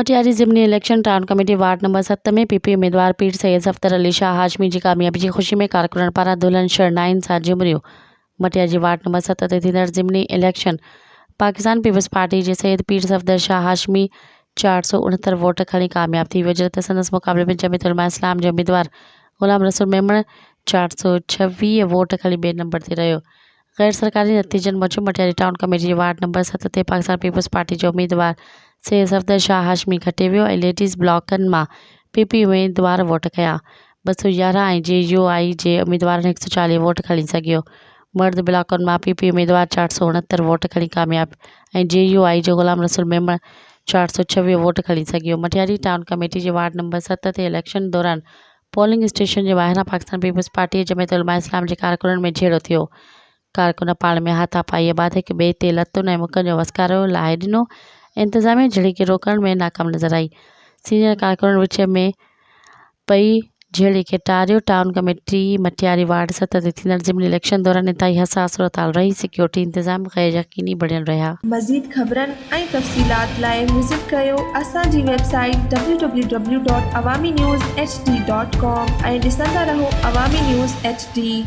मटियारी ज़िमनी election town committee ward number 7 में PP उम्मीदवार पीर सैयद सफ़दर अली शाह हाशमी जी कामयाबी की खुशी में कारकुनन पारां दुल्हन शरनाइन सां जुमरियो। मटियारी वार्ड नंबर 7 ते थींदड़ ज़िमनी इलेक्शन पाकिस्तान पीपल्स पार्टी जे सैयद पीर सफ़दर शाह हाशमी 469 वोट खणी कामयाब थी वियो, जॾहिं त संदसि मुक़ाबले में जमीयत उलमा इस्लाम जे उम्मीदवार ग़ुलाम रसूल मेमण 426 वोट खणी ॿिए नंबर ते रहियो। गैर सरकारी नतीजनि मूजिबि मटियारी टाउन कमेटी जे वार्ड नंबर 7 ते पाकिस्तान पीपल्स पार्टी जो उम्मीदवार सैयद सफ़दर शाह हाशमी खटे वियो ऐं लेडीज़ ब्लॉकनि मां पीपी उम्मीदवार वोट कया। 211 ऐं JUI जे उम्मीदवारनि 140 वोट खणी सघियो। मर्द ब्लॉकनि मां पीपी उम्मीदवार 469 वोट खणी कामयाब ऐं JUI जो ग़ुलाम रसूल मेमण 426 वोट खणी सघियो। मटियारी टाउन कमेटी जे वार्ड नंबर 7 ते इलेक्शन दौरान पोलिंग स्टेशन जे ॿाहिरां पाकिस्तान पीपल्स पार्टी जमीयत उलमा इस्लाम जे कारकुननि में झेड़ो थियो। कारकुन पाण में हाथापाईअ बैदि हिक ॿिए ते लतुनि ऐं मुकनि जो वसकारो लाहे ॾिनो। इंतिज़ामिया झेड़े खे रोकण में नाकाम नज़र आई। सीनियर कारकुननि विच में पई झेड़े खे टारियो। टाउन कमेटी मटियारी वार्ड 7 ते थींदड़ ज़िमनी इलेक्शन दौरान इंतहाई हसास सूरत-हाल रही। सिक्योरिटी इंतज़ाम गैर यकीनी बणियल रहिया। मज़ीद ख़बरनि ऐं तफ़सीलात लाइ विज़िट कयो असांजी वेबसाइट www.awamiNewsHD.com ऐं ॾिसंदा रहो अवामी न्यूज़ HD।